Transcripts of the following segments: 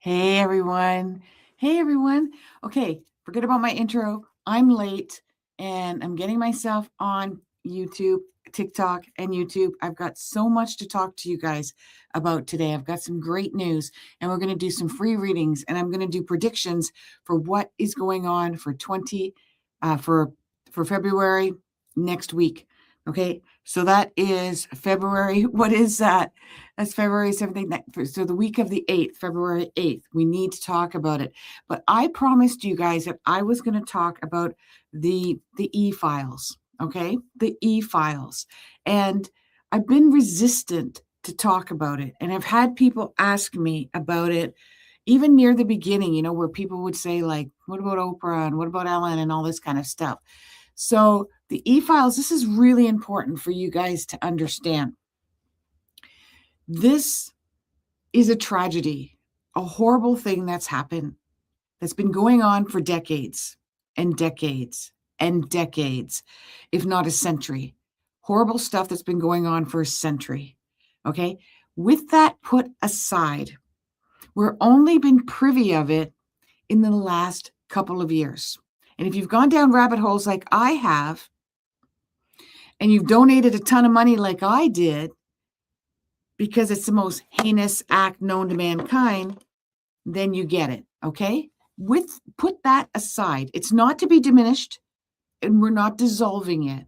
Hey everyone. Hey everyone. Okay, forget about my intro. I'm late and I'm getting myself on YouTube, TikTok, and YouTube. I've got so much to talk to you guys about today. I've got some great news and we're going to do some free readings and I'm going to do predictions for what is going on for 20 for February next week. Okay? So that is February. What is that? That's February 17th. So the week of the 8th, February 8th, we need to talk about it. But I promised you guys that I was going to talk about the e-files, okay? The e-files. And I've been resistant to talk about it. And I've had people ask me about it even near the beginning, where people would say like, what about Oprah and what about Ellen and all this kind of stuff. So the e-files, this is really important for you guys to understand. This is a tragedy, a horrible thing that's happened, that's been going on for decades and decades and decades, if not a century. Horrible stuff that's been going on for a century. Okay? With that put aside, we're only been privy of it in the last couple of years. And if you've gone down rabbit holes like I have, and you've donated a ton of money like I did, because it's the most heinous act known to mankind, then you get it, okay? Put that aside. It's not to be diminished, and we're not dissolving it.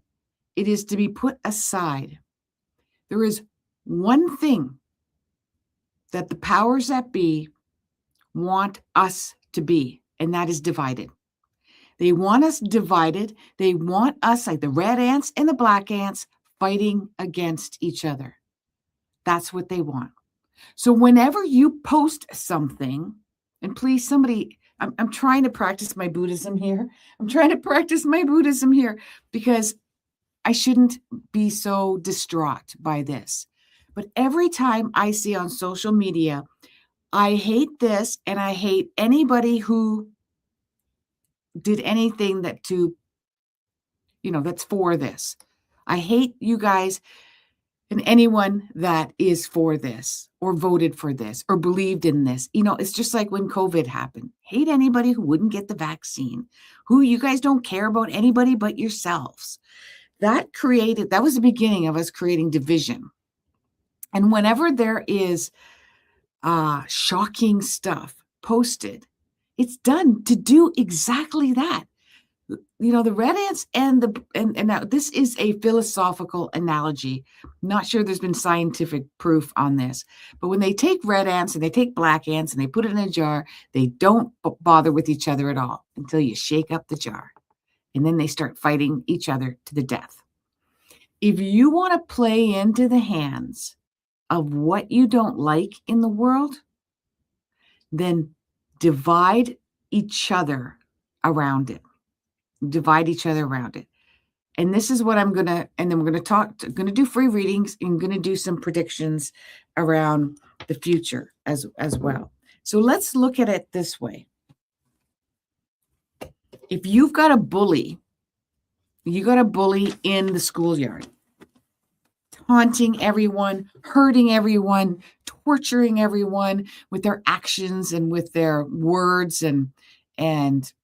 It is to be put aside. There is one thing that the powers that be want us to be, and that is divided. They want us divided. They want us, like the red ants and the black ants, fighting against each other. That's what they want. So whenever you post something, and please, somebody, I'm trying to practice my Buddhism here. Because I shouldn't be so distraught by this. But every time I see on social media, I hate this and I hate anybody who did anything that's for this. I hate you guys and anyone that is for this or voted for this or believed in this. It's just like when COVID happened. Hate anybody who wouldn't get the vaccine, who you guys don't care about anybody but yourselves. That was the beginning of us creating division. And whenever there is shocking stuff posted, it's done to do exactly that. The red ants and now this is a philosophical analogy. Not sure there's been scientific proof on this, but when they take red ants and they take black ants and they put it in a jar, they don't bother with each other at all until you shake up the jar. And then they start fighting each other to the death. If you want to play into the hands of what you don't like in the world, then divide each other around it. And this is what I'm going to, and then we're going to do free readings and going to do some predictions around the future as well. So let's look at it this way. If you've got a bully, in the schoolyard, taunting everyone, hurting everyone, torturing everyone with their actions and with their words and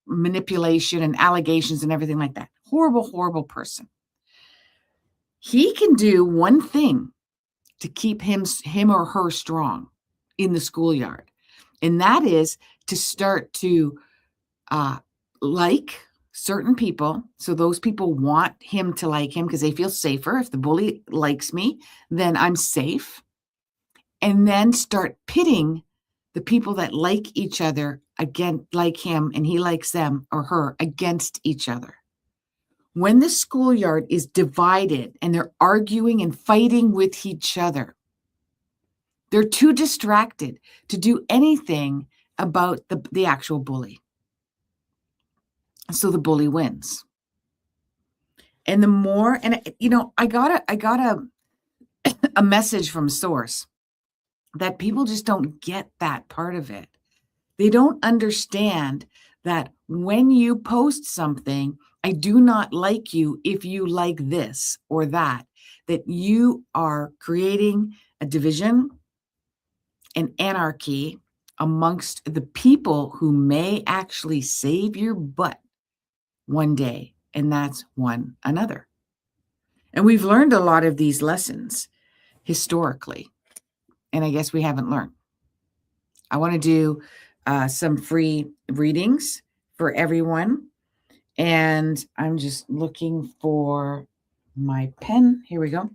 manipulation and allegations and everything like that. Horrible, horrible person. He can do one thing to keep him or her strong in the schoolyard, and that is to start to like certain people. So those people want him to like him because they feel safer. If the bully likes me, then I'm safe. And then start pitting the people that like each other like him and he likes them or her against each other. When the schoolyard is divided and they're arguing and fighting with each other, they're too distracted to do anything about the actual bully. So the bully wins. And the more, and I got a message from source that people just don't get that part of it. They don't understand that when you post something, I do not like you if you like this or that you are creating a division, an anarchy, amongst the people who may actually save your butt one day, and that's one another. And we've learned a lot of these lessons historically, and I guess we haven't learned. I want to do some free readings for everyone, and I'm just looking for my pen. Here we go.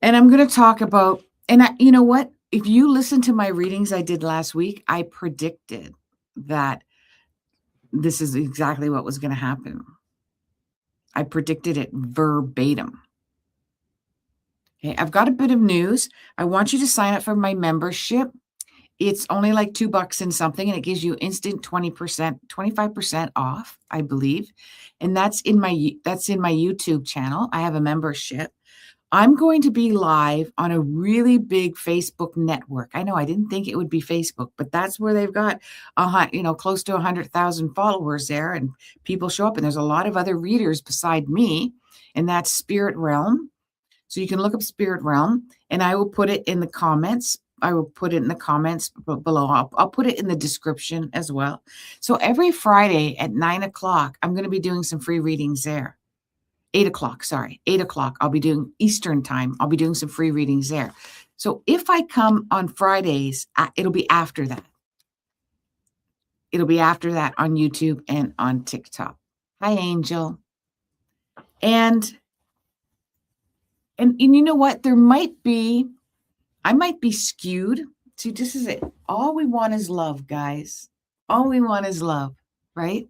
And I'm going to talk about, and you know what? If you listen to my readings I did last week, I predicted that this is exactly what was going to happen. I predicted it verbatim. Okay, I've got a bit of news. I want you to sign up for my membership. It's only like $2 and something, and it gives you instant 20%, 25% off, I believe. And that's in my YouTube channel. I have a membership. I'm going to be live on a really big Facebook network. I know I didn't think it would be Facebook, but that's where they've got close to 100,000 followers there, and people show up, and there's a lot of other readers beside me, and that's Spirit Realm. So you can look up Spirit Realm, and I will put it in the comments. I will put it in the comments below. I'll put it in the description as well. So every Friday at 9 o'clock, I'm going to be doing some free readings there. 8 o'clock, sorry, 8 o'clock. I'll be doing Eastern time. I'll be doing some free readings there. So if I come on Fridays, it'll be after that. It'll be after that on YouTube and on TikTok. Hi, Angel. And you know what? I might be skewed. See, this is it. All we want is love, guys. All we want is love, right?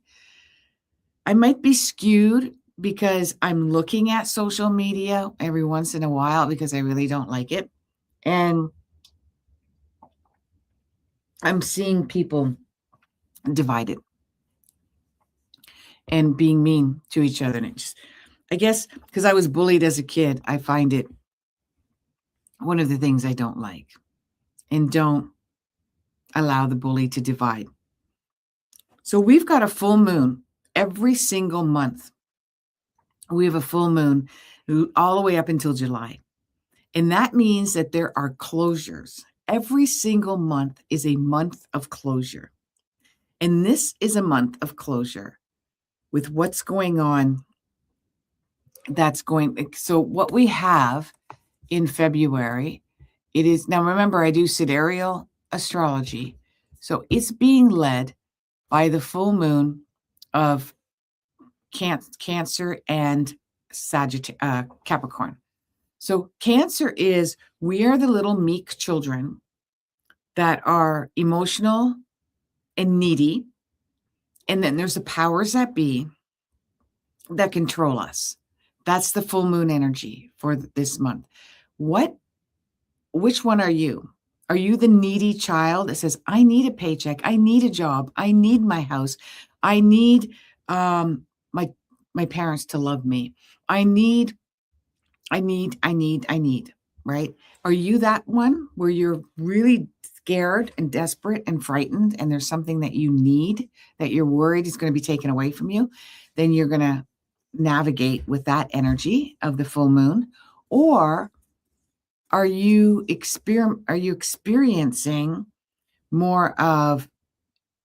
I might be skewed because I'm looking at social media every once in a while because I really don't like it. And I'm seeing people divided and being mean to each other. And I guess because I was bullied as a kid, I find it one of the things I don't like. And don't allow the bully to divide. So we've got a full moon every single month. We have a full moon all the way up until July. And that means that there are closures. Every single month is a month of closure. And this is a month of closure with what's going on. So what we have in February, it is, now remember, I do sidereal astrology. So it's being led by the full moon of Cancer and Capricorn. So Cancer is, we are the little meek children that are emotional and needy. And then there's the powers that be that control us. That's the full moon energy for this month. Which one are you? Are you the needy child that says, I need a paycheck, I need a job, I need my house, I need my parents to love me, I need, right? Are you that one where you're really scared and desperate and frightened, and there's something that you need that you're worried is going to be taken away from you? Then you're going to navigate with that energy of the full moon. Or are you experiencing more of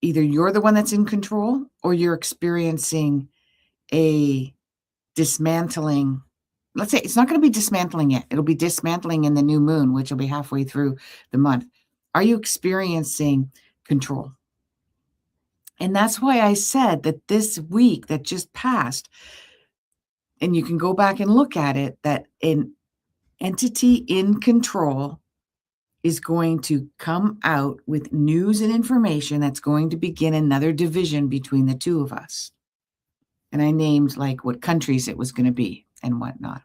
either you're the one that's in control, or you're experiencing a dismantling? Let's say it's not going to be dismantling yet. It'll be dismantling in the new moon, which will be halfway through the month. Are you experiencing control? And that's why I said that this week that just passed, and you can go back and look at it, that an entity in control is going to come out with news and information that's going to begin another division between the two of us. And I named like what countries it was going to be and whatnot.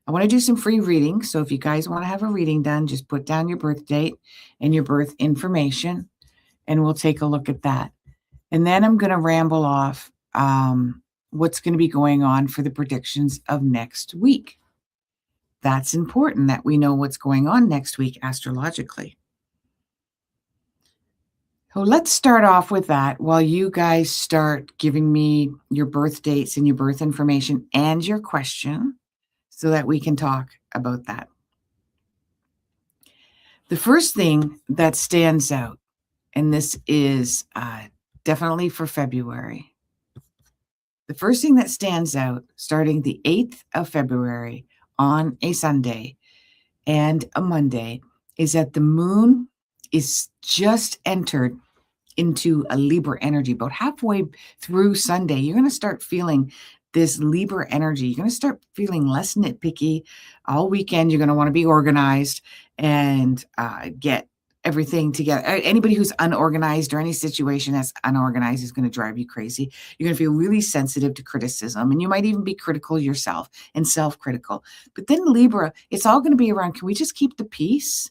I want to do some free readings. So if you guys want to have a reading done, just put down your birth date and your birth information, and we'll take a look at that. And then I'm going to ramble off what's going to be going on for the predictions of next week. That's important that we know what's going on next week astrologically. So let's start off with that while you guys start giving me your birth dates and your birth information and your question so that we can talk about that. The first thing that stands out, and this is definitely for February, the first thing that stands out starting the 8th of February on a Sunday and a Monday is that the moon is just entered into a Libra energy. About halfway through Sunday, you're going to start feeling this Libra energy. You're going to start feeling less nitpicky. All weekend, you're going to want to be organized and get everything together. Anybody who's unorganized or any situation that's unorganized is going to drive you crazy. You're going to feel really sensitive to criticism, and you might even be critical yourself and self-critical. But then Libra, it's all going to be around, can we just keep the peace?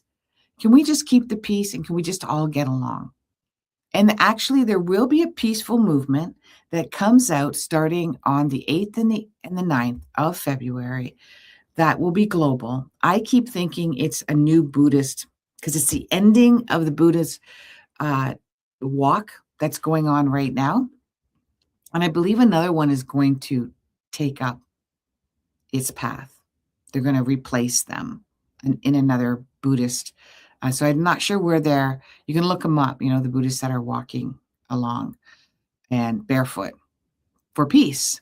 Can we just keep the peace, and can we just all get along? And actually, there will be a peaceful movement that comes out starting on the 8th and the 9th of February that will be global. I keep thinking it's a new Buddhist, because it's the ending of the Buddhist walk that's going on right now. And I believe another one is going to take up its path. They're going to replace them in another Buddhist. So I'm not sure where they're. You can look them up, the Buddhists that are walking along and barefoot for peace.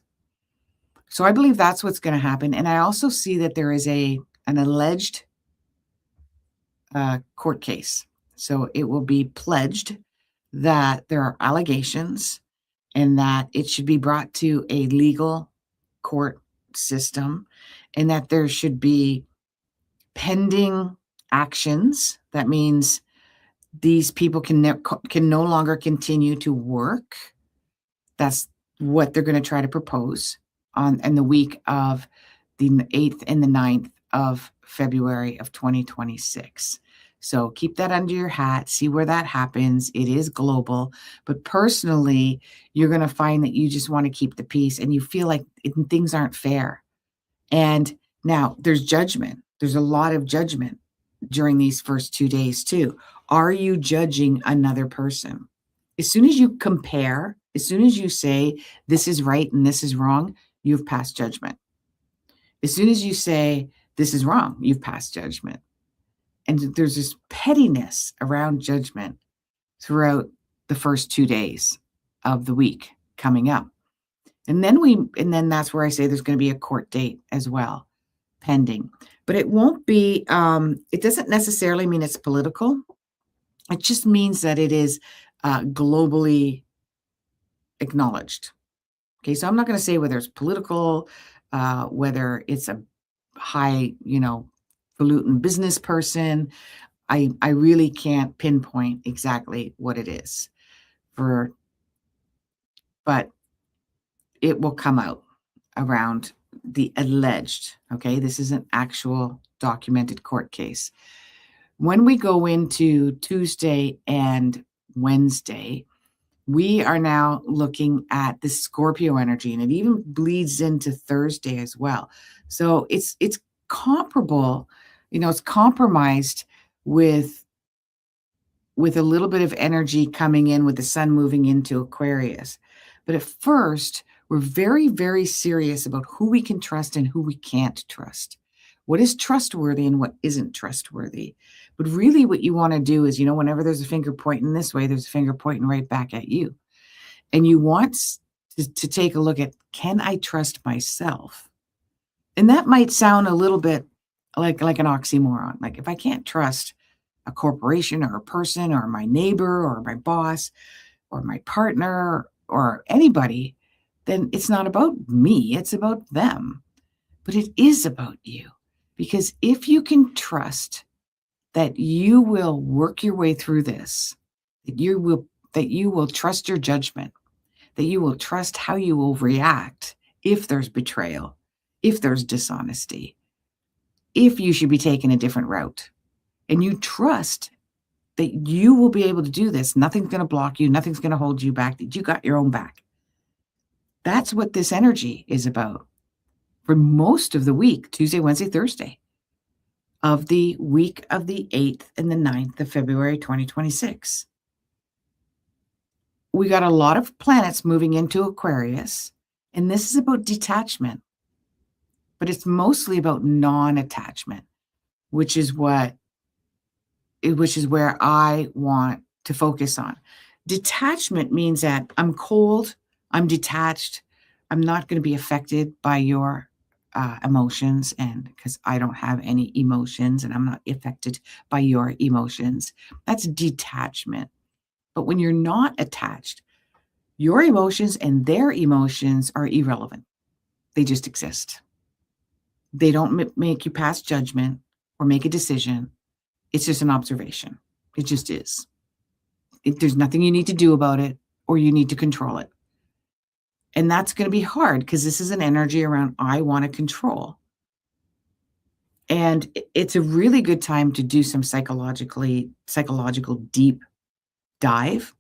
So I believe that's what's going to happen. And I also see that there is an alleged court case. So it will be pledged that there are allegations and that it should be brought to a legal court system, and that there should be pending actions. That means these people can no longer continue to work. That's what they're going to try to propose in the week of the 8th and the 9th of February of 2026. So keep that under your hat, see where that happens. It is global, but personally, you're going to find that you just want to keep the peace and you feel like things aren't fair. And now there's judgment. There's a lot of judgment during these first 2 days too. Are you judging another person? As soon as you compare, as soon as you say this is right and this is wrong, you've passed judgment. As soon as you say this is wrong, you've passed judgment. And there's this pettiness around judgment throughout the first 2 days of the week coming up. And then that's where I say there's going to be a court date as well, pending. But it won't be, it doesn't necessarily mean it's political. It just means that it is globally acknowledged. Okay, so I'm not going to say whether it's political, whether it's a high, falutin business person. I really can't pinpoint exactly what it is but it will come out around the alleged, okay? This is an actual documented court case. When we go into Tuesday and Wednesday, we are now looking at the Scorpio energy, and it even bleeds into Thursday as well. So it's comparable, it's compromised with a little bit of energy coming in with the sun moving into Aquarius. But at first, we're very, very serious about who we can trust and who we can't trust. What is trustworthy and what isn't trustworthy. But really what you want to do is, whenever there's a finger pointing this way, there's a finger pointing right back at you. And you want to take a look at, can I trust myself? And that might sound a little bit like an oxymoron. Like if I can't trust a corporation or a person or my neighbor or my boss or my partner or anybody, then it's not about me, it's about them. But it is about you. Because if you can trust that you will work your way through this, that you will trust your judgment, that you will trust how you will react if there's betrayal, if there's dishonesty, if you should be taking a different route, and you trust that you will be able to do this, nothing's going to block you, nothing's going to hold you back, that you got your own back. That's what this energy is about for most of the week, Tuesday, Wednesday, Thursday, of the week of the 8th and the 9th of February, 2026. We got a lot of planets moving into Aquarius, and this is about detachment, but it's mostly about non-attachment, which is what which is where I want to focus on. Detachment means that I'm cold, I'm detached, I'm not going to be affected by your emotions, and because I don't have any emotions and I'm not affected by your emotions. That's detachment. But when you're not attached, your emotions and their emotions are irrelevant. They just exist. They don't make you pass judgment or make a decision. It's just an observation. It just is. There's nothing you need to do about it or you need to control it. And that's going to be hard because this is an energy around I want to control. And it's a really good time to do some psychological deep dive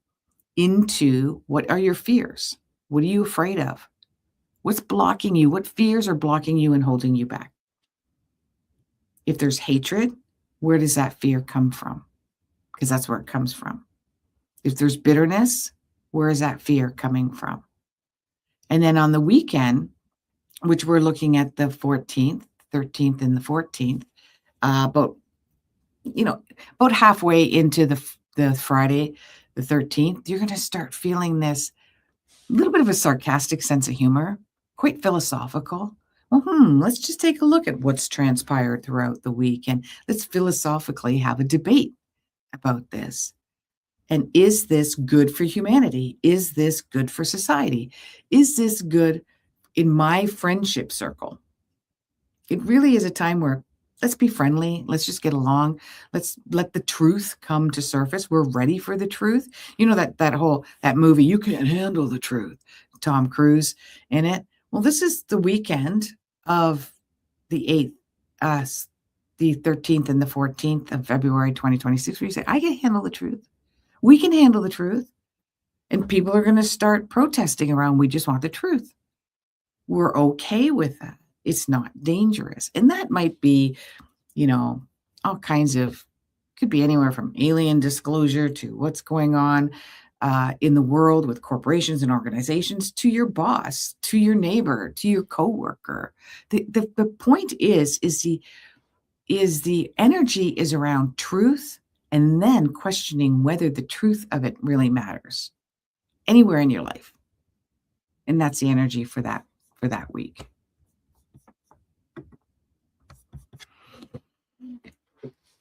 into what are your fears? What are you afraid of? What's blocking you? What fears are blocking you and holding you back? If there's hatred, where does that fear come from? Because that's where it comes from. If there's bitterness, where is that fear coming from? And then on the weekend, which we're looking at the 14th, 13th, and the 14th, about halfway into the Friday, the 13th, you're going to start feeling this little bit of a sarcastic sense of humor, quite philosophical. Well, let's just take a look at what's transpired throughout the week and let's philosophically have a debate about this. And is this good for humanity? Is this good for society? Is this good in my friendship circle? It really is a time where let's be friendly. Let's just get along. Let's let the truth come to surface. We're ready for the truth. You know, that movie, You Can't Handle the Truth, Tom Cruise in it. Well, this is the weekend of the 8th, the 13th and the 14th of February 2026, where you say, I can handle the truth. We can handle the truth. And people are going to start protesting around, we just want the truth. We're okay with that. It's not dangerous. And that might be, all kinds of, could be anywhere from alien disclosure to what's going on in the world with corporations and organizations, to your boss, to your neighbor, to your coworker. The point is the energy is around truth and then questioning whether the truth of it really matters anywhere in your life. And that's the energy for that week.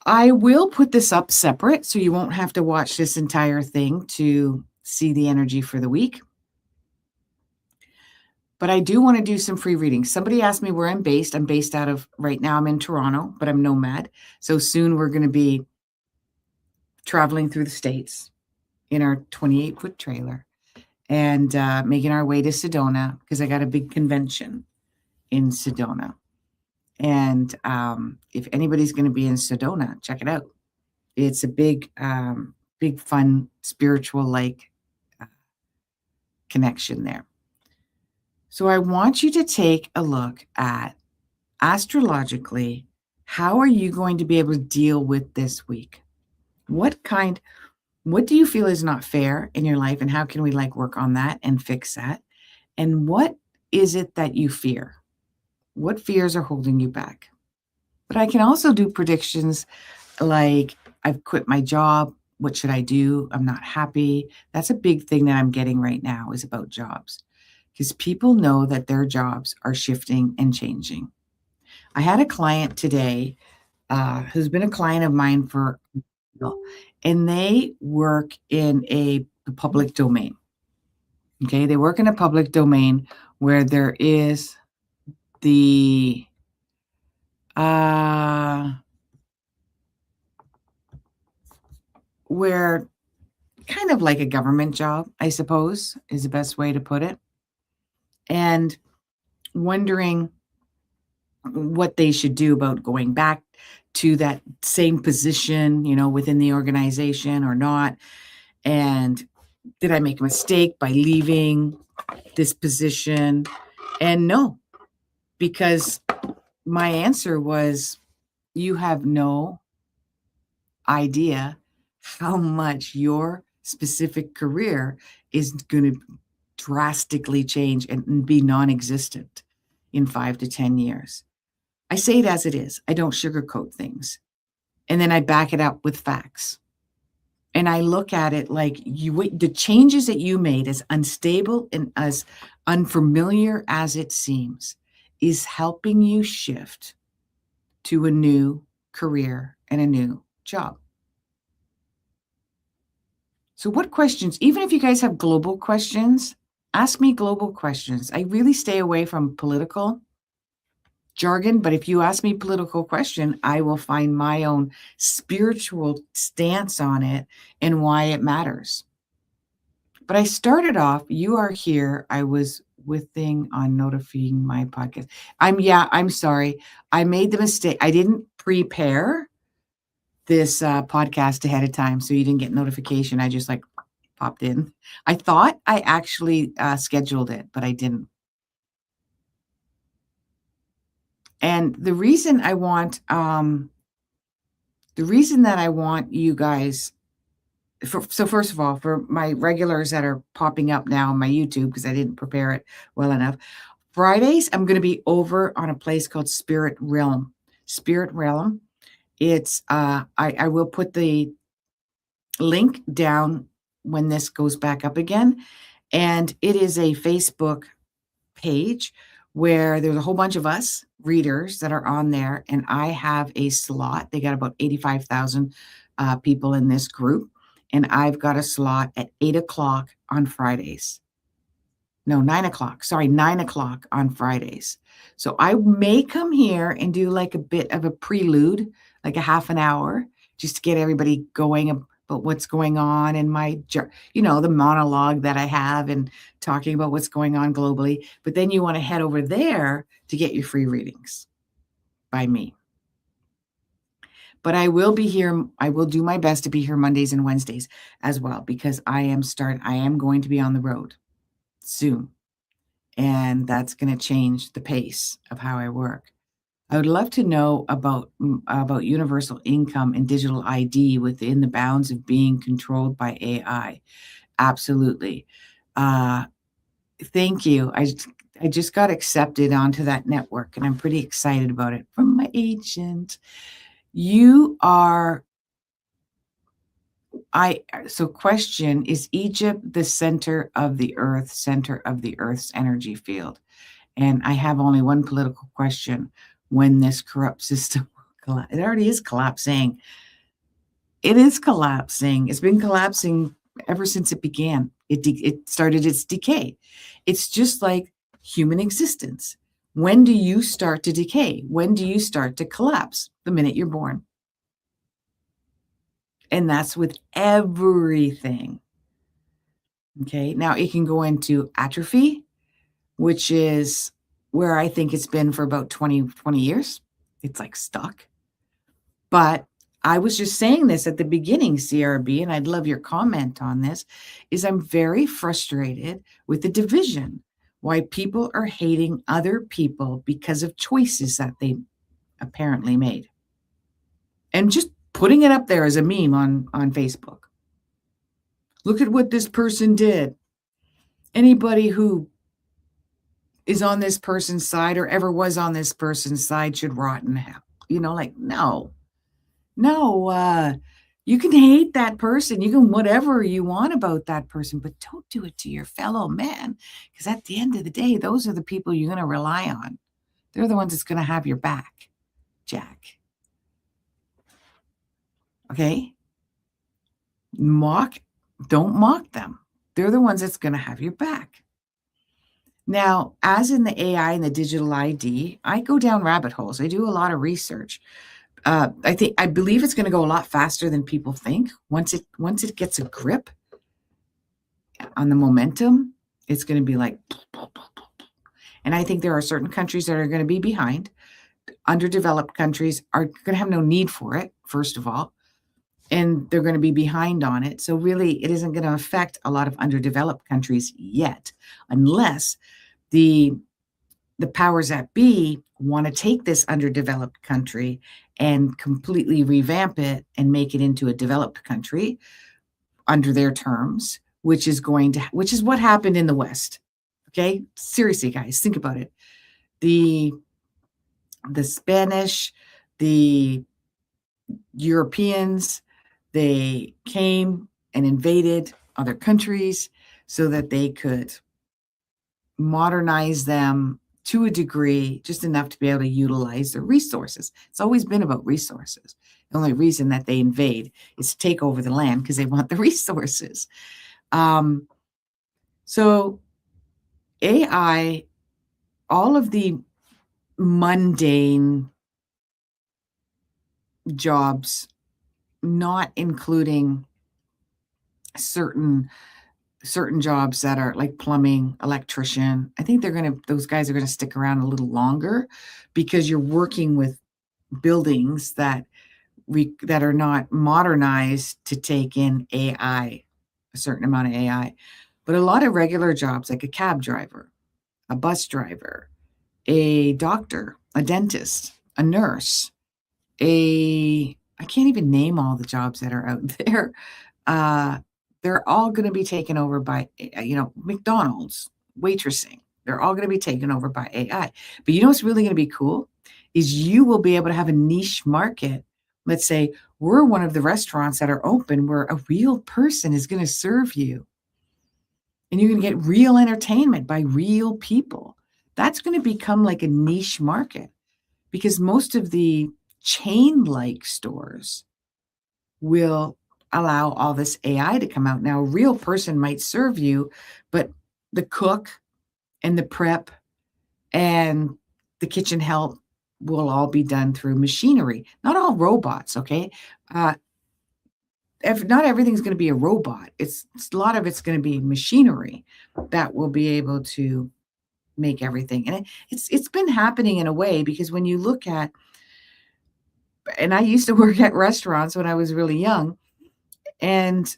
I will put this up separate so you won't have to watch this entire thing to see the energy for the week. But I do want to do some free readings. Somebody asked me where I'm based. I'm based out of, right now I'm in Toronto, but I'm nomad. So soon we're going to be traveling through the States in our 28-foot trailer and making our way to Sedona because I got a big convention in Sedona. And if anybody's going to be in Sedona, check it out. It's a big, fun, spiritual connection there. So I want you to take a look at astrologically, how are you going to be able to deal with this week? What do you feel is not fair in your life, and how can we work on that and fix that? And what is it that you fear? What fears are holding you back? But I can also do predictions like, I've quit my job. What should I do? I'm not happy. That's a big thing that I'm getting right now is about jobs, because people know that their jobs are shifting and changing. I had a client today who's been a client of mine for a while, and they work in the public domain. Okay, they work in a public domain where there is the where kind of like a government job, I suppose, is the best way to put it. And wondering what they should do about going back to that same position, within the organization or not. And did I make a mistake by leaving this position? And no, because my answer was, you have no idea how much your specific career is going to drastically change and be non-existent in 5 to 10 years. I say it as it is. I don't sugarcoat things. and then I back it up with facts. And I look at it like the changes that you made, as unstable and as unfamiliar as it seems, is helping you shift to a new career and a new job. So what questions, even if you guys have global questions, ask me global questions. I really stay away from political jargon, but if you ask me political question, I will find my own spiritual stance on it and why it matters. But I started off, you are here. I was with thing on notifying my podcast. I'm sorry. I made the mistake. I didn't prepare this podcast ahead of time, so you didn't get notification. I just like popped in. I thought I actually scheduled it, but I didn't. And the reason that I want you guys, so first of all, for my regulars that are popping up now on my YouTube, because I didn't prepare it well enough, Fridays, I'm going to be over on a place called Spirit Realm. Spirit Realm. It's, I will put the link down when this goes back up again. And it is a Facebook page where there's a whole bunch of us readers that are on there, and I have a slot. They got about 85,000 people in this group, and I've got a slot at 8:00 on Fridays. No, 9:00. Sorry, 9:00 on Fridays. So I may come here and do like a bit of a prelude, like a half an hour, just to get everybody going about what's going on in my, the monologue that I have and talking about what's going on globally. But then you want to head over there to get your free readings by me. But I will be here. I will do my best to be here Mondays and Wednesdays as well, because I am going to be on the road soon. And that's going to change the pace of how I work. I would love to know about universal income and digital ID within the bounds of being controlled by AI. Absolutely. Thank you. I just got accepted onto that network, and I'm pretty excited about it from my agent. So question, is Egypt the center of the Earth's energy field? And I have only one political question. When this corrupt system will collapse? It already is collapsing. It is collapsing. It's been collapsing ever since it began. It started its decay. It's just like human existence. When do you start to decay? When do you start to collapse? The minute you're born. And that's with everything. Okay. Now it can go into atrophy, which is where I think it's been for about 20 years. It's like stuck. But I was just saying this at the beginning, CRB, and I'd love your comment on this, is I'm very frustrated with the division, why people are hating other people because of choices that they apparently made. And just putting it up there as a meme on Facebook. Look at what this person did. Anybody who is on this person's side or ever was on this person's side should rot in hell. No, you can hate that person. You can whatever you want about that person, but don't do it to your fellow man. Because at the end of the day, those are the people you're going to rely on. They're the ones that's going to have your back, Jack. Okay? Don't mock them. They're the ones that's going to have your back. Now, as in the AI and the digital ID, I go down rabbit holes. I do a lot of research. I believe it's going to go a lot faster than people think. Once it gets a grip on the momentum, it's going to be like, and I think there are certain countries that are going to be behind. Underdeveloped countries are going to have no need for it, first of all, and they're going to be behind on it. So really, it isn't going to affect a lot of underdeveloped countries yet, unless the powers that be want to take this underdeveloped country and completely revamp it and make it into a developed country under their terms, which is what happened in the West. Okay? Seriously, guys, think about it. The Spanish, the Europeans, they came and invaded other countries so that they could modernize them to a degree, just enough to be able to utilize their resources. It's always been about resources. The only reason that they invade is to take over the land because they want the resources. So AI, all of the mundane jobs, not including certain jobs that are like plumbing, electrician. I think those guys are gonna stick around a little longer because you're working with buildings that are not modernized to take in AI, a certain amount of AI. But a lot of regular jobs, like a cab driver, a bus driver, a doctor, a dentist, a nurse, I can't even name all the jobs that are out there. Uh, they're all gonna be taken over by, McDonald's, waitressing. They're all gonna be taken over by AI. But you know what's really gonna be cool? Is you will be able to have a niche market. Let's say we're one of the restaurants that are open where a real person is gonna serve you, and you're gonna get real entertainment by real people. That's gonna become like a niche market because most of the chain-like stores will allow all this AI to come out. Now, a real person might serve you, but the cook and the prep and the kitchen help will all be done through machinery. Not all robots, okay? Not everything's gonna be a robot. It's a lot of it's gonna be machinery that will be able to make everything. And it's been happening in a way because when you look at, and I used to work at restaurants when I was really young, and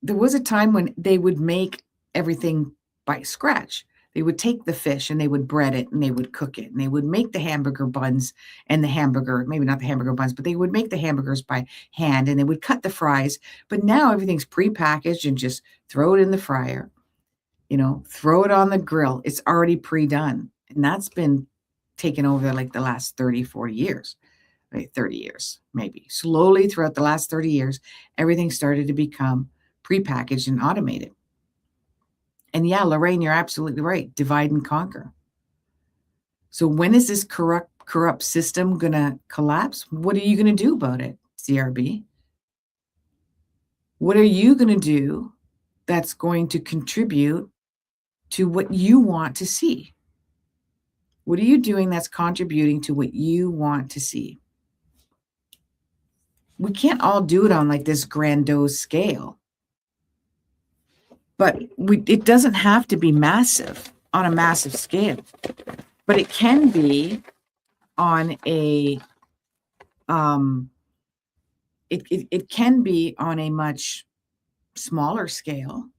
there was a time when they would make everything by scratch. They would take the fish and they would bread it and they would cook it and they would make the hamburger buns and maybe not the hamburger buns, but they would make the hamburgers by hand and they would cut the fries. But now everything's prepackaged and just throw it in the fryer, throw it on the grill. It's already pre-done. And that's been taken over like the last 30, 40 years. Right, 30 years, maybe. Slowly throughout the last 30 years, everything started to become prepackaged and automated. And yeah, Lorraine, you're absolutely right. Divide and conquer. So when is this corrupt system going to collapse? What are you going to do about it, CRB? What are you going to do that's going to contribute to what you want to see? What are you doing that's contributing to what you want to see? We can't all do it on like this grandiose scale, but it doesn't have to be massive on a massive scale, but it can be on a it can be on a much smaller scale.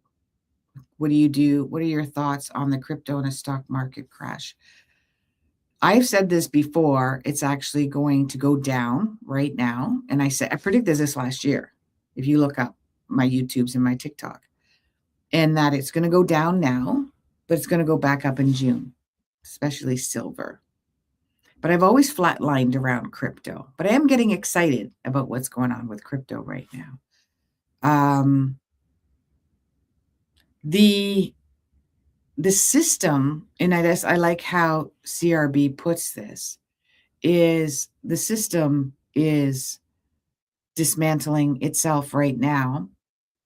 What do you do? What are your thoughts on the crypto and a stock market crash? I've said this before, it's actually going to go down right now. And I predicted this last year. If you look up my YouTubes and my TikTok, and that it's going to go down now, but it's going to go back up in June, especially silver. But I've always flatlined around crypto, but I am getting excited about what's going on with crypto right now. The system, and I like how CRB puts this, is the system is dismantling itself right now,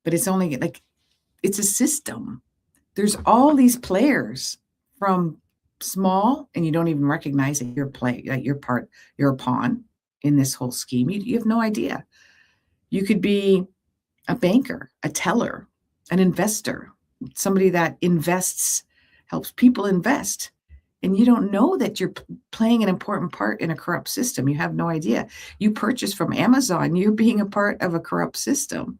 but it's only like, it's a system. There's all these players from small, and you don't even recognize that you're a pawn in this whole scheme. You have no idea. You could be a banker, a teller, an investor, somebody that helps people invest. And you don't know that you're playing an important part in a corrupt system. You have no idea. You purchase from Amazon, you're being a part of a corrupt system.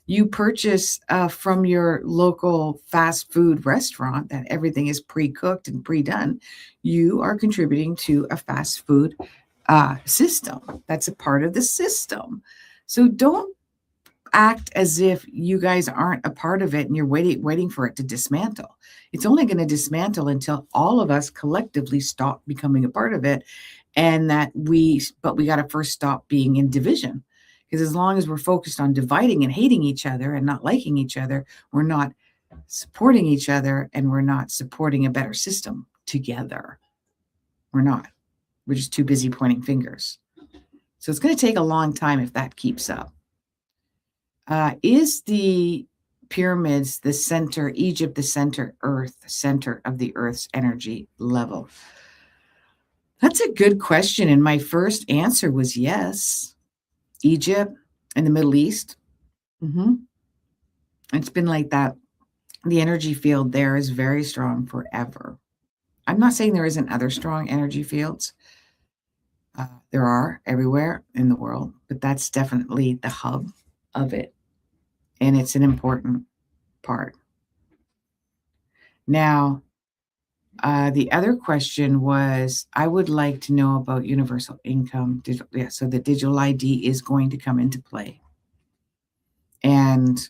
You purchase from your local fast food restaurant that everything is pre-cooked and pre-done. You are contributing to a fast food system. That's a part of the system. So don't act as if you guys aren't a part of it and you're waiting for it to dismantle. It's only going to dismantle until all of us collectively stop becoming a part of it and but we got to first stop being in division, because as long as we're focused on dividing and hating each other and not liking each other, we're not supporting each other, and we're not supporting a better system together. We're not. We're just too busy pointing fingers. So it's going to take a long time if that keeps up. Is the pyramids the center, Egypt the center, Earth, center of the Earth's energy level? That's a good question. And my first answer was yes. Egypt and the Middle East. It's been like that. The energy field there is very strong forever. I'm not saying there isn't other strong energy fields. There are everywhere in the world, but that's definitely the hub of it. And it's an important part. Now, the other question was, I would like to know about universal income. So the digital ID is going to come into play. And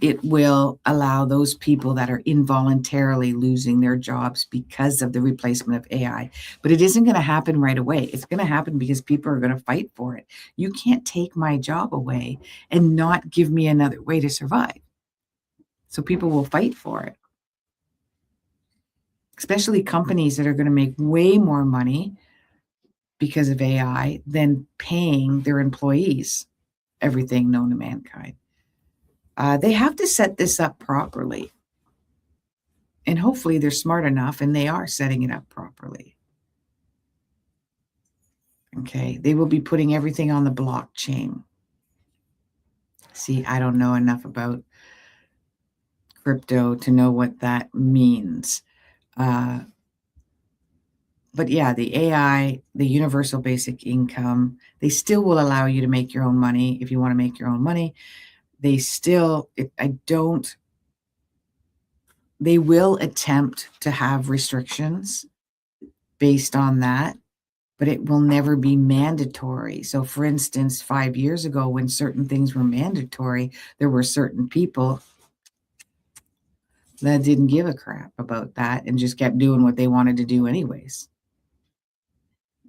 it will allow those people that are involuntarily losing their jobs because of the replacement of AI. But it isn't going to happen right away. It's going to happen because people are going to fight for it. You can't take my job away and not give me another way to survive. So people will fight for it, especially companies that are going to make way more money because of AI than paying their employees everything known to mankind. They have to set this up properly. And hopefully they're smart enough and they are setting it up properly. Okay, they will be putting everything on the blockchain. See, I don't know enough about crypto to know what that means. But yeah, the AI, the universal basic income, they still will allow you to make your own money if you want to make your own money. They will attempt to have restrictions based on that, but it will never be mandatory. So for instance, 5 years ago, when certain things were mandatory, there were certain people that didn't give a crap about that and just kept doing what they wanted to do anyways.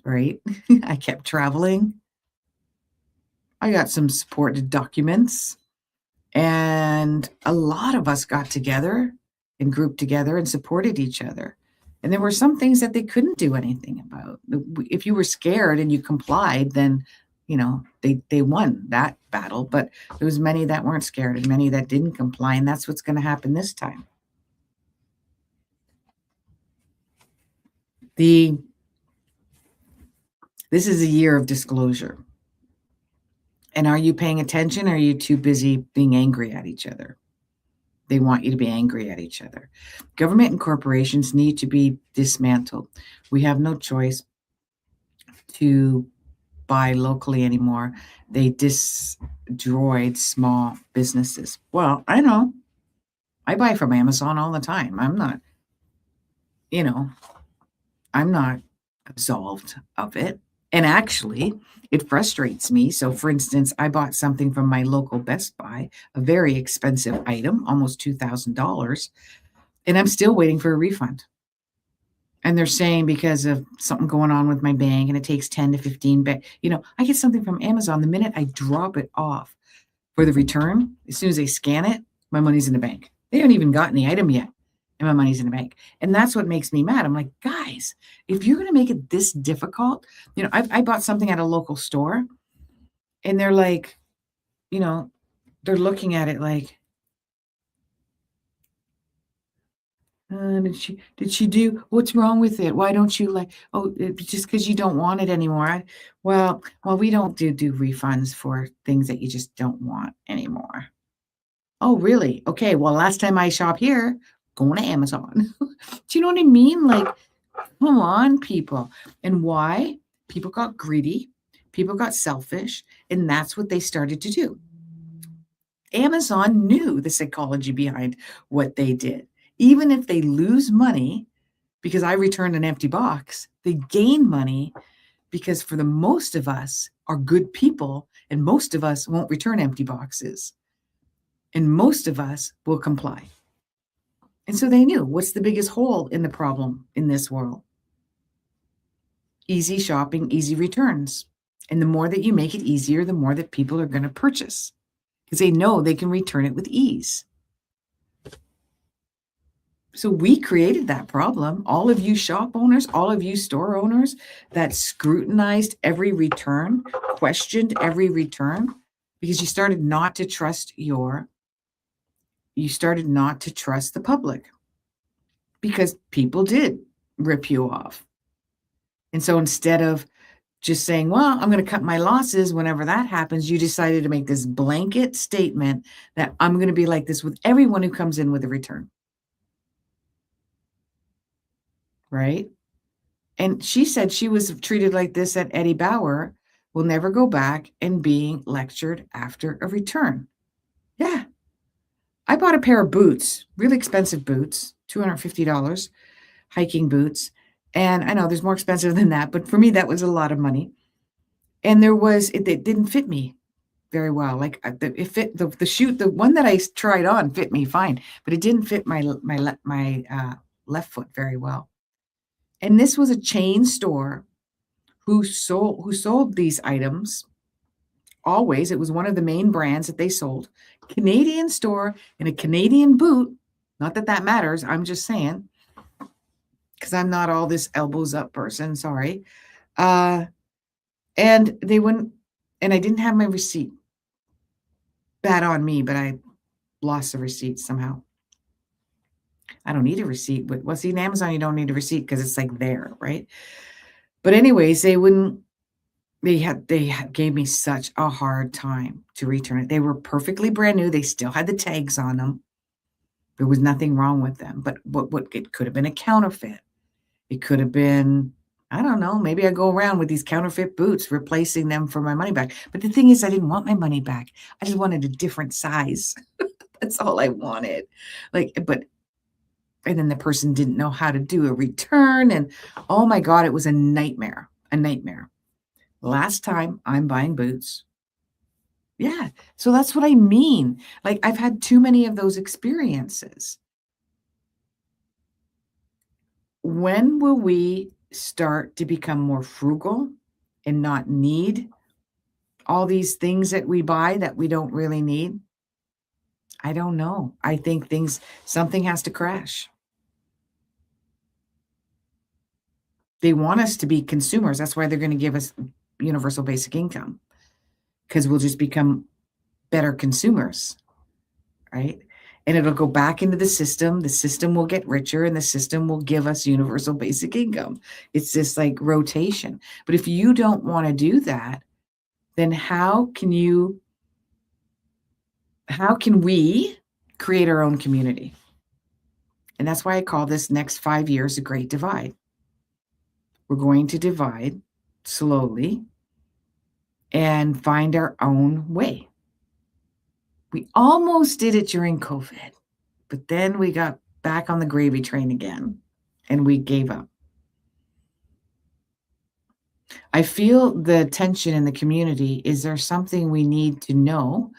Right? I kept traveling. I got some supported documents, and a lot of us got together and grouped together and supported each other. And there were some things that they couldn't do anything about. If you were scared and you complied, then, they won that battle. But there was many that weren't scared and many that didn't comply. And that's what's going to happen this time. This is a year of disclosure. And are you paying attention, or are you too busy being angry at each other? They want you to be angry at each other. Government and corporations need to be dismantled. We have no choice to buy locally anymore. They destroyed small businesses. Well, I know. I buy from Amazon all the time. I'm not absolved of it. And actually, it frustrates me. So, for instance, I bought something from my local Best Buy, a very expensive item, almost $2,000, and I'm still waiting for a refund. And they're saying because of something going on with my bank, and it takes 10 to 15, but I get something from Amazon, the minute I drop it off for the return, as soon as they scan it, my money's in the bank. They haven't even gotten the item yet, and my money's in the bank. And that's what makes me mad. I'm like, guys, if you're going to make it this difficult, I bought something at a local store, and they're like, they're looking at it like, did she do, what's wrong with it? Why don't you just because you don't want it anymore? Well, we don't do refunds for things that you just don't want anymore. Oh, really? Okay. Well, last time I shop here, going to Amazon. Do you know what I mean? Like, come on, people. And why? People got greedy. People got selfish. And that's what they started to do. Amazon knew the psychology behind what they did. Even if they lose money because I returned an empty box, they gain money because for the most of us are good people, and most of us won't return empty boxes. And most of us will comply. And so they knew, what's the biggest hole in the problem in this world? easy shopping, easy returns. And the more that you make it easier, the more that people are going to purchase because they know they can return it with ease. So we created that problem. All of you shop owners, all of you store owners that scrutinized every return, questioned every return, because you started not to trust the public because people did rip you off. And so instead of just saying, well, I'm going to cut my losses whenever that happens, you decided to make this blanket statement that I'm going to be like this with everyone who comes in with a return. Right? And she said she was treated like this at Eddie Bauer, will never go back and being lectured after a return. Yeah. I bought a pair of boots, really expensive boots, $250, hiking boots. And I know there's more expensive than that, but for me, that was a lot of money. And it didn't fit me very well. Like it fit the shoe, the one that I tried on fit me fine, but it didn't fit my left foot very well. And this was a chain store who sold these items always. It was one of the main brands that they sold. Canadian store in a Canadian boot. Not that that matters. I'm just saying, because I'm not all this elbows up person. Sorry. And they wouldn't, and I didn't have my receipt. Bad on me, but I lost the receipt somehow. I don't need a receipt, but what's in Amazon? You don't need a receipt because it's like there, right? But anyways, they gave me such a hard time to return it. They were perfectly brand new. They still had the tags on them. There was nothing wrong with them, but what it could have been a counterfeit. It could have been, I don't know, maybe I go around with these counterfeit boots, replacing them for my money back. But the thing is, I didn't want my money back. I just wanted a different size. That's all I wanted. And then the person didn't know how to do a return. And oh my God, it was a nightmare. Last time I'm buying boots. Yeah. So that's what I mean. Like I've had too many of those experiences. When will we start to become more frugal and not need all these things that we buy that we don't really need? I don't know. I think something has to crash. They want us to be consumers. That's why they're going to give us universal basic income, because we'll just become better consumers, right? And it'll go back into the system. The system will get richer and the system will give us universal basic income. It's this like rotation. But if you don't want to do that, then how can we create our own community? And that's why I call this next 5 years a great divide. We're going to divide slowly and find our own way. We almost did it during COVID, but then we got back on the gravy train again and we gave up. I feel the tension in the community. Is there something we need to know?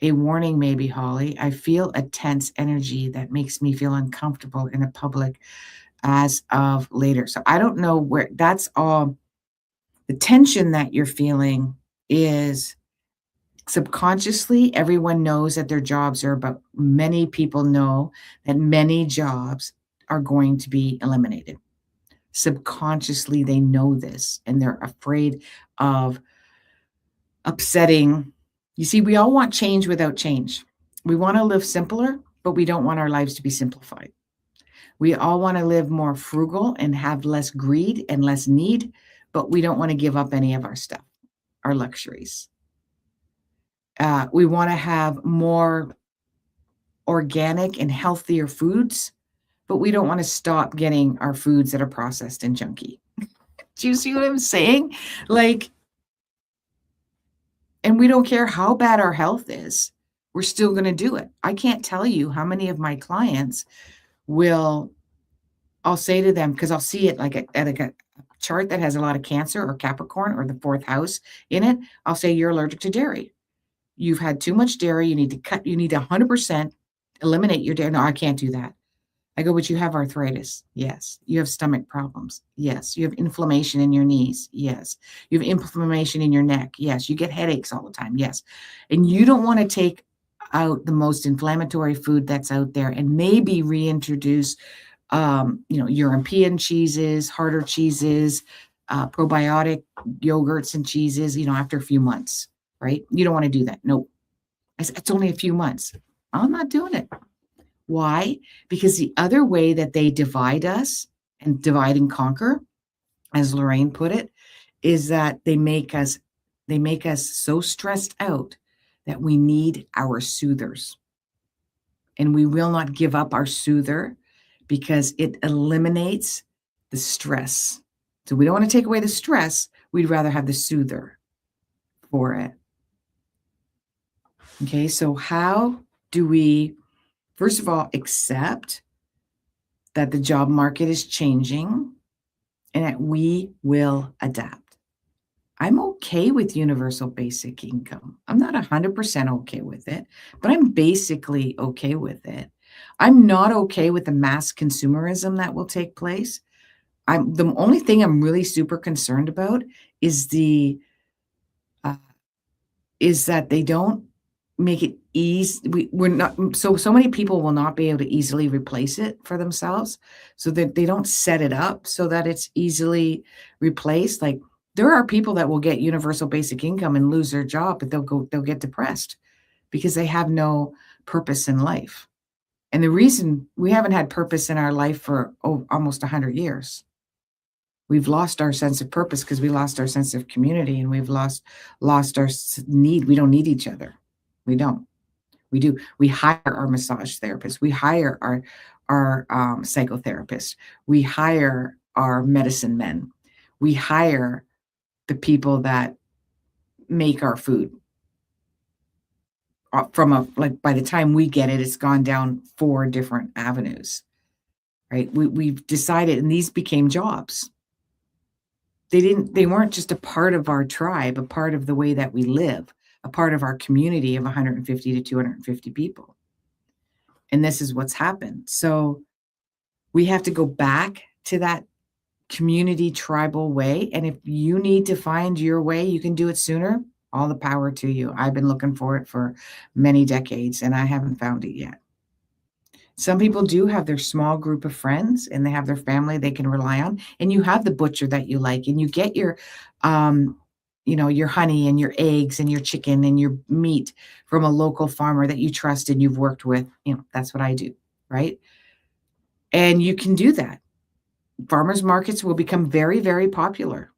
A warning, maybe, Holly. I feel a tense energy that makes me feel uncomfortable in the public as of later. So I don't know where that's all. The tension that you're feeling is subconsciously, everyone knows that their jobs are about, many people know that many jobs are going to be eliminated. Subconsciously, they know this and they're afraid of upsetting. You see, we all want change without change. We want to live simpler, but we don't want our lives to be simplified. We all want to live more frugal and have less greed and less need, but we don't want to give up any of our stuff, our luxuries. We want to have more organic and healthier foods, but we don't want to stop getting our foods that are processed and junky. Do you see what I'm saying? And we don't care how bad our health is. We're still going to do it. I can't tell you how many of my clients I'll say to them, because I'll see it like at a chart that has a lot of Cancer or Capricorn or the 4th house in it. I'll say, you're allergic to dairy. You've had too much dairy. You need to 100% eliminate your dairy. No, I can't do that. I go, but you have arthritis. Yes. You have stomach problems. Yes. You have inflammation in your knees. Yes. You have inflammation in your neck. Yes. You get headaches all the time. Yes. And you don't want to take out the most inflammatory food that's out there and maybe reintroduce, European cheeses, harder cheeses, probiotic yogurts and cheeses, after a few months, right? You don't want to do that. No, it's only a few months. I'm not doing it. Why? Because the other way that they divide us and divide and conquer, as Lorraine put it, is that they make us so stressed out that we need our soothers. And we will not give up our soother because it eliminates the stress. So we don't want to take away the stress. We'd rather have the soother for it. Okay, so how do we, first of all, accept that the job market is changing and that we will adapt? I'm okay with universal basic income. I'm not 100% okay with it, but I'm basically okay with it. I'm not okay with the mass consumerism that will take place. The only thing I'm really super concerned about is uh, that they don't make it easy. We're not so many people will not be able to easily replace it for themselves, so that they don't set it up so that it's easily replaced. Like, there are people that will get universal basic income and lose their job, but they'll get depressed because they have no purpose in life. And the reason we haven't had purpose in our life for almost 100 years. We've lost our sense of purpose because we lost our sense of community, and we've lost our need. We don't need each other. We don't. We do. We hire our massage therapists. We hire our psychotherapists. We hire our medicine men. We hire the people that make our food. By the time we get it, it's gone down 4 different avenues, right? We've decided, and these became jobs. They weren't just a part of our tribe, a part of the way that we live, a part of our community of 150 to 250 people. And this is what's happened. So we have to go back to that community tribal way. And if you need to find your way, you can do it sooner. All the power to you. I've been looking for it for many decades and I haven't found it yet. Some people do have their small group of friends and they have their family they can rely on. And you have the butcher that you like, and you get your, your honey and your eggs and your chicken and your meat from a local farmer that you trust and you've worked with. That's what I do, right? And you can do that. Farmers markets will become very, very popular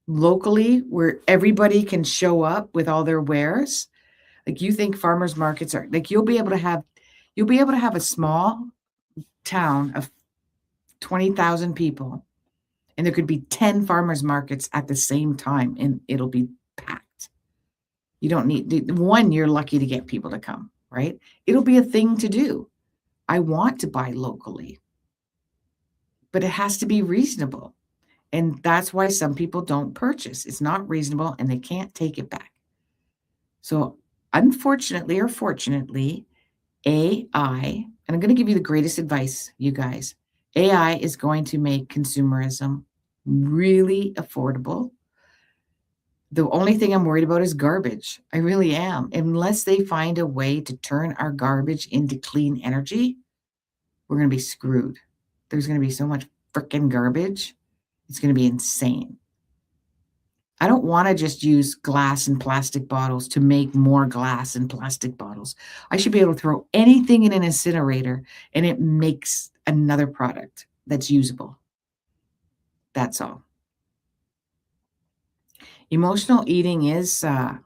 locally, where everybody can show up with all their wares. Like, you think farmers markets are like, you'll be able to have a small town of 20,000 people, and there could be 10 farmers markets at the same time, and it'll be packed. You don't need one. You're lucky to get people to come, right? It'll be a thing to do. I want to buy locally, but it has to be reasonable. And that's why some people don't purchase. It's not reasonable and they can't take it back. So unfortunately or fortunately, AI, and I'm going to give you the greatest advice, you guys. AI is going to make consumerism really affordable. The only thing I'm worried about is garbage. I really am. Unless they find a way to turn our garbage into clean energy, we're going to be screwed. There's going to be so much freaking garbage. It's going to be insane. I don't want to just use glass and plastic bottles to make more glass and plastic bottles. I should be able to throw anything in an incinerator and it makes another product that's usable. That's all. Emotional eating is a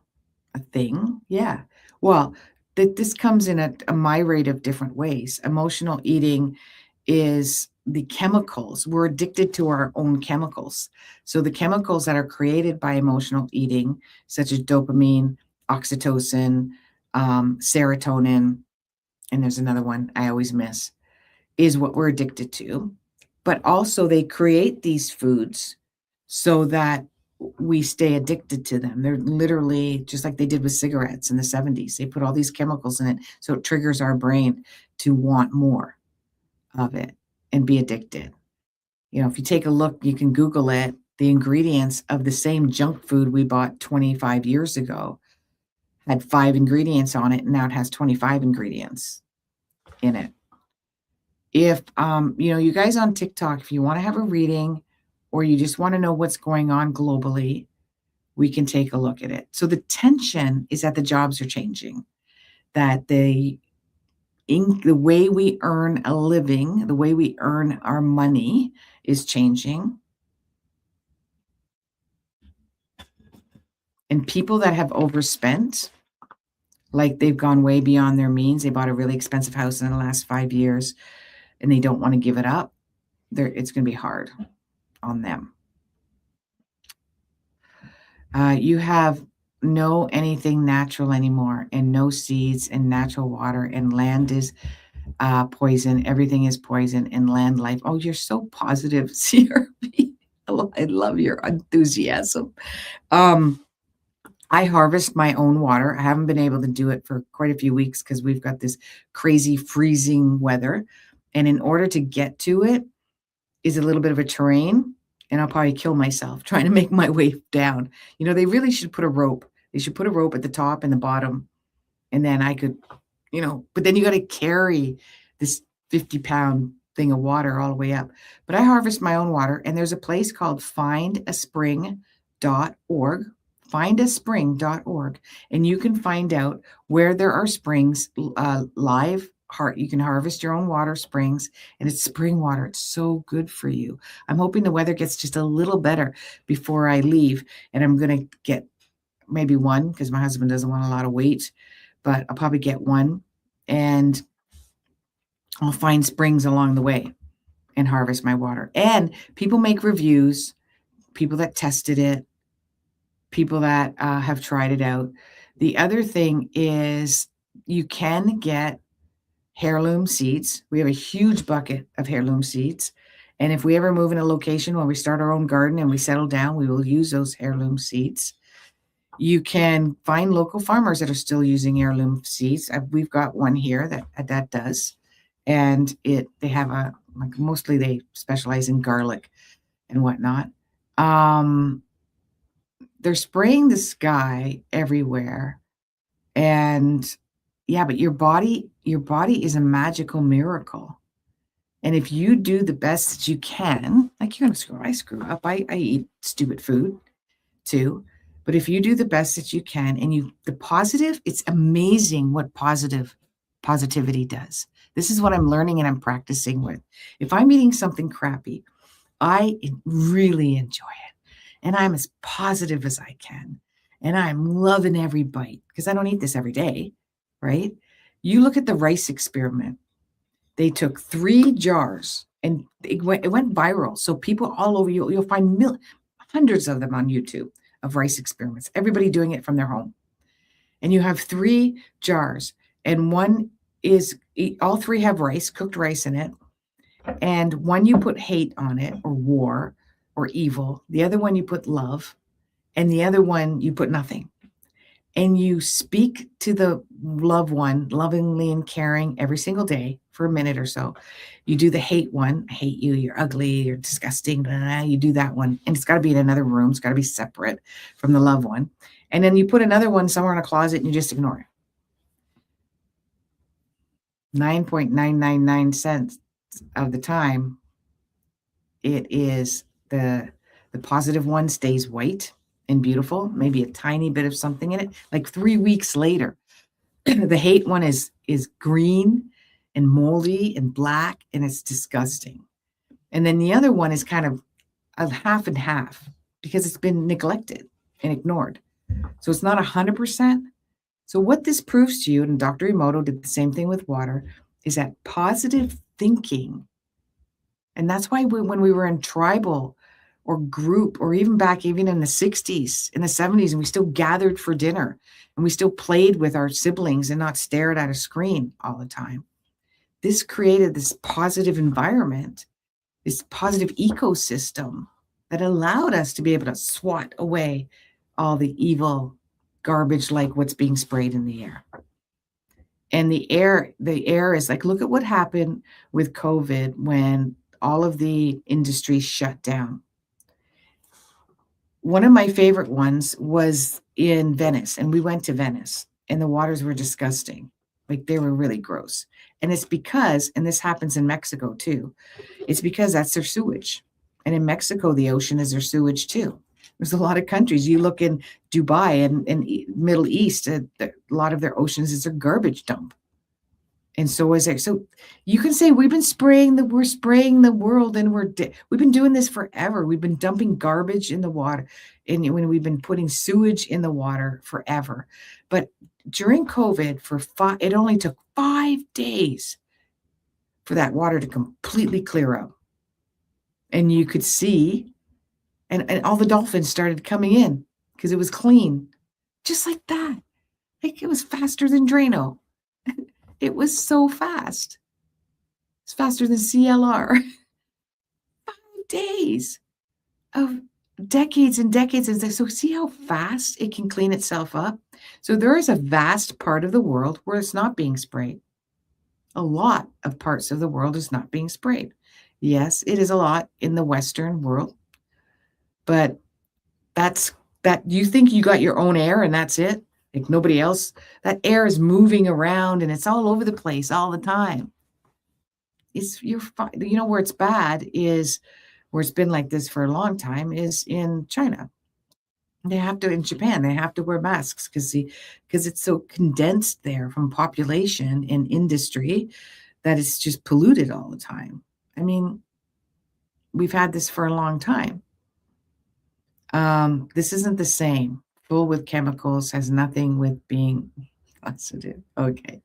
thing. Yeah. Well, this comes in a myriad of different ways. Emotional eating is the chemicals. We're addicted to our own chemicals. So the chemicals that are created by emotional eating, such as dopamine, oxytocin, serotonin, and there's another one I always miss, is what we're addicted to. But also they create these foods so that we stay addicted to them. They're literally just like they did with cigarettes in the 70s. They put all these chemicals in it so it triggers our brain to want more. of it and be addicted. If you take a look, you can Google it, the ingredients of the same junk food we bought 25 years ago had 5 ingredients on it, and now it has 25 ingredients in it. If, you guys on TikTok, if you wanna have a reading or you just wanna know what's going on globally, we can take a look at it. So the tension is that the jobs are changing, that the way we earn a living, the way we earn our money is changing. And people that have overspent, like they've gone way beyond their means, they bought a really expensive house in the last 5 years and they don't wanna give it up, it's gonna be hard on them. You have no anything natural anymore, and no seeds and natural water, and land is poison. Everything is poison and land life. Oh, you're so positive, CRV. I love your enthusiasm. I harvest my own water. I haven't been able to do it for quite a few weeks because we've got this crazy freezing weather. And in order to get to it is a little bit of a terrain, and I'll probably kill myself trying to make my way down. They really should put a rope. They should put a rope at the top and the bottom, and then I could, but then you got to carry this 50-pound thing of water all the way up. But I harvest my own water, and there's a place called findaspring.org, findaspring.org, and you can find out where there are springs, live. You can harvest your own water springs, and it's spring water. It's so good for you. I'm hoping the weather gets just a little better before I leave, and I'm going to get maybe one because my husband doesn't want a lot of weight, but I'll probably get one, and I'll find springs along the way and harvest my water. And people make reviews, people that tested it, people that have tried it out. The other thing is you can get heirloom seeds. We have a huge bucket of heirloom seeds. And if we ever move in a location where we start our own garden and we settle down, we will use those heirloom seeds. You can find local farmers that are still using heirloom seeds. We've got one here that does. And they have mostly they specialize in garlic and whatnot. They're spraying the sky everywhere. And yeah, but your body is a magical miracle. And if you do the best that you can, like you're gonna I screw up. I eat stupid food too. But if you do the best that you can and the positive, it's amazing what positivity does. This is what I'm learning and I'm practicing with. If I'm eating something crappy, I really enjoy it. And I'm as positive as I can. And I'm loving every bite because I don't eat this every day, right? You look at the rice experiment. They took 3 jars and it went viral. So people all over you'll find hundreds of them on YouTube of rice experiments, everybody doing it from their home. And you have 3 jars, and all 3 have cooked rice in it. And one you put hate on it, or war, or evil. The other one you put love, and the other one you put nothing. And you speak to the loved one lovingly and caring every single day for a minute or so. You do the hate one. I hate you. You're ugly. You're disgusting. Blah, blah, blah. You do that one. And it's got to be in another room. It's got to be separate from the loved one. And then you put another one somewhere in a closet and you just ignore it. 9.999 cents of the time, it is the positive one stays white and beautiful, maybe a tiny bit of something in it. Like 3 weeks later, the hate one is green and moldy and black, and it's disgusting. And then the other one is kind of a half and half because it's been neglected and ignored. So it's not 100%. So what this proves to you, and Dr. Emoto did the same thing with water, is that positive thinking. And that's why when we were in tribal or group, or even in the 60s, in the 70s, and we still gathered for dinner and we still played with our siblings and not stared at a screen all the time. This created this positive environment, this positive ecosystem that allowed us to be able to swat away all the evil garbage like what's being sprayed in the air. And the air is like, look at what happened with COVID when all of the industries shut down. One of my favorite ones was in Venice, and we went to Venice, and the waters were disgusting. Like, they were really gross. And it's because, and this happens in Mexico too, it's because that's their sewage. And in Mexico, the ocean is their sewage too. There's a lot of countries. You look in Dubai and Middle East, a lot of their oceans is their garbage dump. And so is there. So you can say we're spraying the world, and we've been doing this forever. We've been dumping garbage in the water, and when we've been putting sewage in the water forever. But during COVID, it only took 5 days for that water to completely clear out. And you could see, and all the dolphins started coming in because it was clean, just like that. Like, it was faster than Drano. It was so fast. It's faster than CLR. 5 days of decades and decades. So see how fast it can clean itself up? So there is a vast part of the world where it's not being sprayed. A lot of parts of the world is not being sprayed. Yes, it is a lot in the Western world, but that you think you got your own air and that's it? Like, nobody else? That air is moving around and it's all over the place all the time. Where it's bad is, where it's been like this for a long time, is in China. In Japan, they have to wear masks because it's so condensed there from population and industry that it's just polluted all the time. I mean, we've had this for a long time. This isn't the same. Full with chemicals has nothing with being positive. Okay.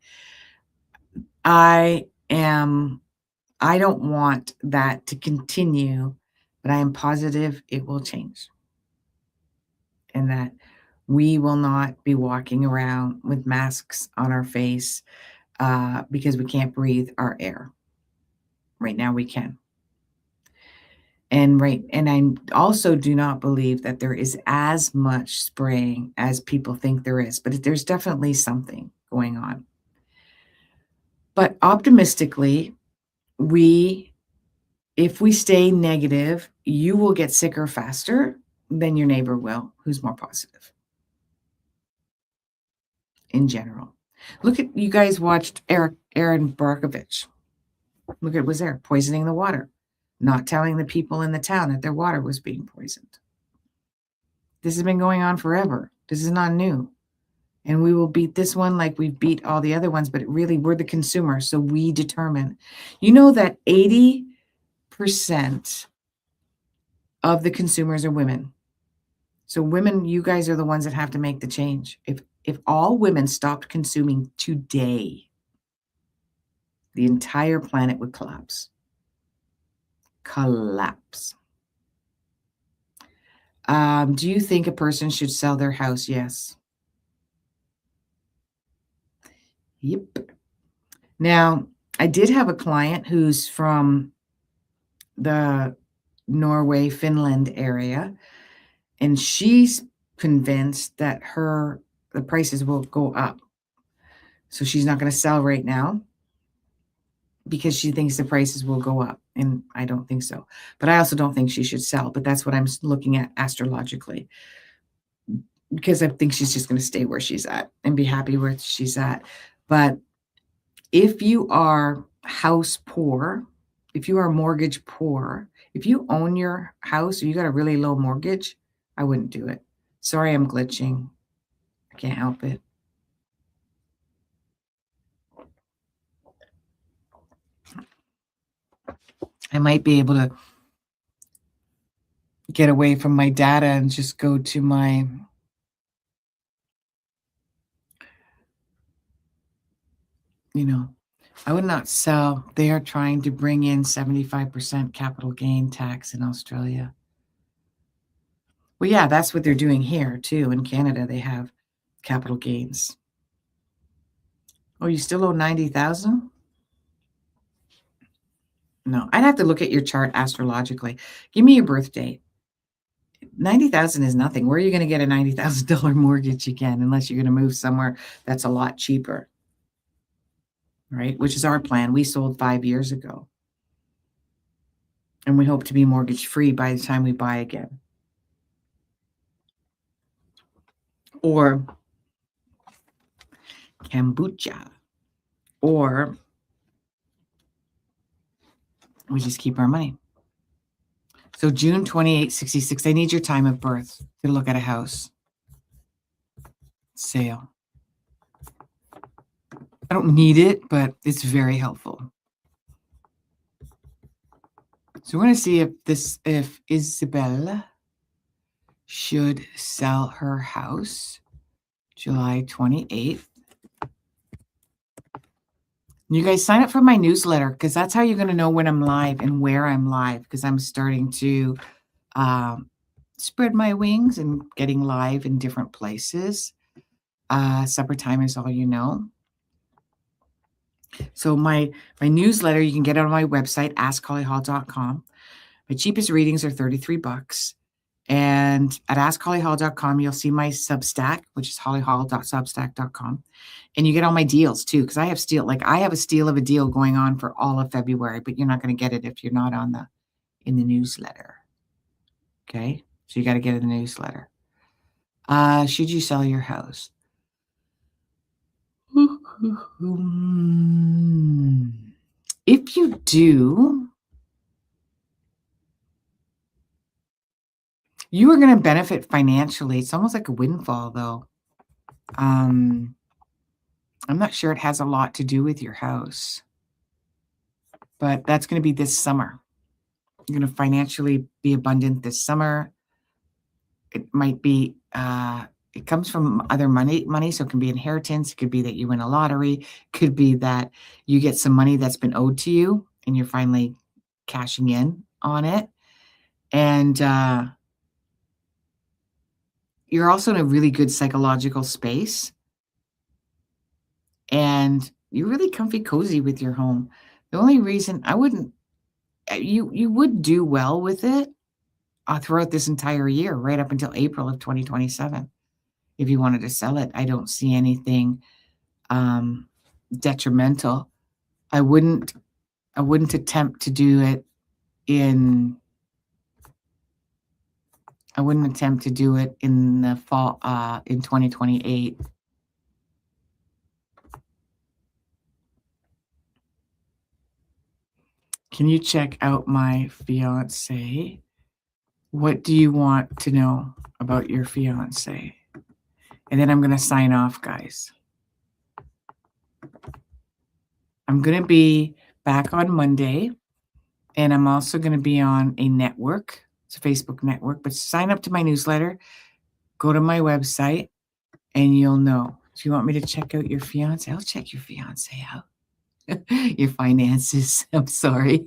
I don't want that to continue, but I am positive it will change. And that we will not be walking around with masks on our face because we can't breathe our air. Right now we can. And I also do not believe that there is as much spraying as people think there is, but there's definitely something going on. But optimistically, if we stay negative, you will get sicker faster than your neighbor will, who's more positive. In general. Look at, you guys watched Aaron Barkovich. Look at, was there poisoning the water, not telling the people in the town that their water was being poisoned. This has been going on forever. This is not new. And we will beat this one like we beat all the other ones, but really, we're the consumer, so we determine. You know that 80% of the consumers are women. So women, you guys are the ones that have to make the change. If all women stopped consuming today, the entire planet would collapse. Collapse. Do you think a person should sell their house? Yes. Yep. Now, I did have a client who's from the Norway, Finland area, and she's convinced that the prices will go up. So she's not going to sell right now because she thinks the prices will go up. And I don't think so. But I also don't think she should sell. But that's what I'm looking at astrologically, because I think she's just going to stay where she's at and be happy where she's at. But if you are house poor, if you are mortgage poor, if you own your house or you got a really low mortgage, I wouldn't do it. Sorry, I'm glitching. I can't help it. I might be able to get away from my data and just go to my I would not sell. They are trying to bring in 75% capital gain tax in Australia. Well, yeah, that's what they're doing here too. In Canada, they have capital gains. Oh, you still owe 90,000? No, I'd have to look at your chart astrologically. Give me your birth date. 90,000 is nothing. Where are you going to get a $90,000 mortgage again, unless you're going to move somewhere that's a lot cheaper? right? Which is our plan. We sold 5 years ago. And we hope to be mortgage free by the time we buy again. Or kombucha. Or we just keep our money. So June 2866, I need your time of birth to look at a house sale. I don't need it, but it's very helpful. So we're going to see if Isabella should sell her house July 28th. You guys sign up for my newsletter because that's how you're going to know when I'm live and where I'm live, because I'm starting to spread my wings and getting live in different places. Supper time is all you know. So my newsletter, you can get it on my website, askhollyhall.com. My cheapest readings are $33. And at askhollyhall.com, you'll see my Substack, which is hollyhall.substack.com. And you get all my deals too, because I have a steal of a deal going on for all of February, but you're not going to get it if you're not in the newsletter. Okay? So you got to get in the newsletter. Should you sell your house? If you do, you are going to benefit financially. It's almost like a windfall, though. I'm not sure it has a lot to do with your house, but that's going to be this summer. You're going to financially be abundant this summer. It might be, it comes from other money. So it can be inheritance. It could be that you win a lottery. It could be that you get some money that's been owed to you and you're finally cashing in on it. And you're also in a really good psychological space. And you're really comfy, cozy with your home. The only reason I wouldn't, you would do well with it throughout this entire year, right up until April of 2027. If you wanted to sell it, I don't see anything detrimental. I wouldn't attempt to do it in the fall, in 2028. Can you check out my fiance? What do you want to know about your fiance? And then I'm going to sign off, guys. I'm going to be back on Monday, and I'm also going to be on a network. It's a Facebook network, but sign up to my newsletter, go to my website, and you'll know. If you want me to check out your fiance, I'll check your fiance out. Your finances. I'm sorry.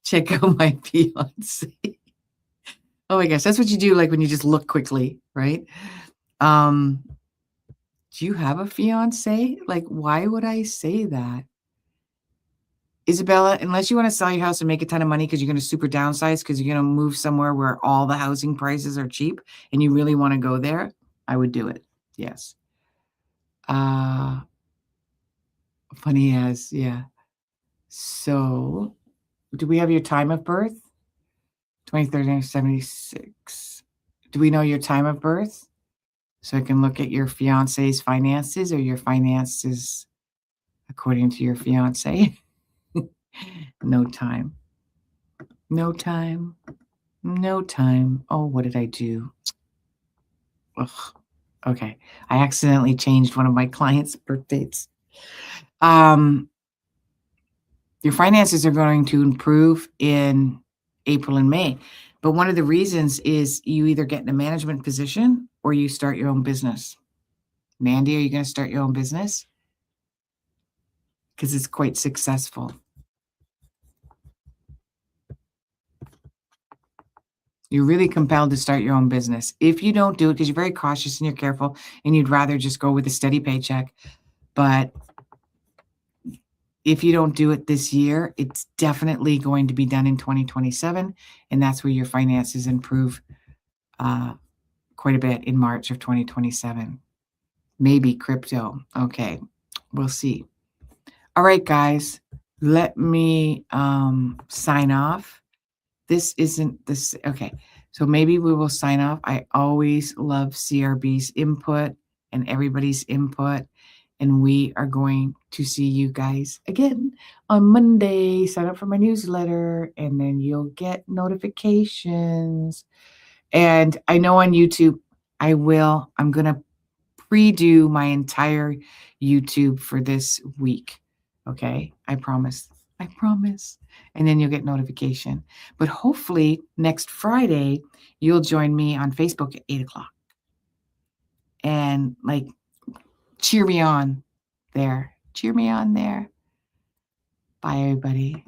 Check out my fiance. Oh my gosh, that's what you do, like when you just look quickly, right? Do you have a fiance? Like, why would I say that? Isabella, unless you want to sell your house and make a ton of money because you're going to super downsize because you're going to move somewhere where all the housing prices are cheap and you really want to go there, I would do it. Yes. Funny as, yeah. So, do we have your time of birth? 2376. Do we know your time of birth? So I can look at your fiance's finances or your finances according to your fiance. No time. No time. No time. Oh, what did I do? Ugh. Okay. I accidentally changed one of my clients' birth dates. Your finances are going to improve in April and May. But one of the reasons is you either get in a management position or you start your own business. Mandy, are you going to start your own business? Because it's quite successful. You're really compelled to start your own business. If you don't do it, because you're very cautious and you're careful and you'd rather just go with a steady paycheck. But if you don't do it this year, it's definitely going to be done in 2027. And that's where your finances improve quite a bit in March of 2027. Maybe crypto. Okay. We'll see. All right, guys, let me sign off. This isn't this. Okay. So maybe we will sign off. I always love CRB's input and everybody's input. And we are going to see you guys again on Monday. Sign up for my newsletter and then you'll get notifications. And I know on YouTube, I'm going to redo my entire YouTube for this week. Okay. I promise. I promise. And then you'll get notification. But hopefully next Friday, you'll join me on Facebook at 8:00 and like cheer me on there. Cheer me on there. Bye, everybody.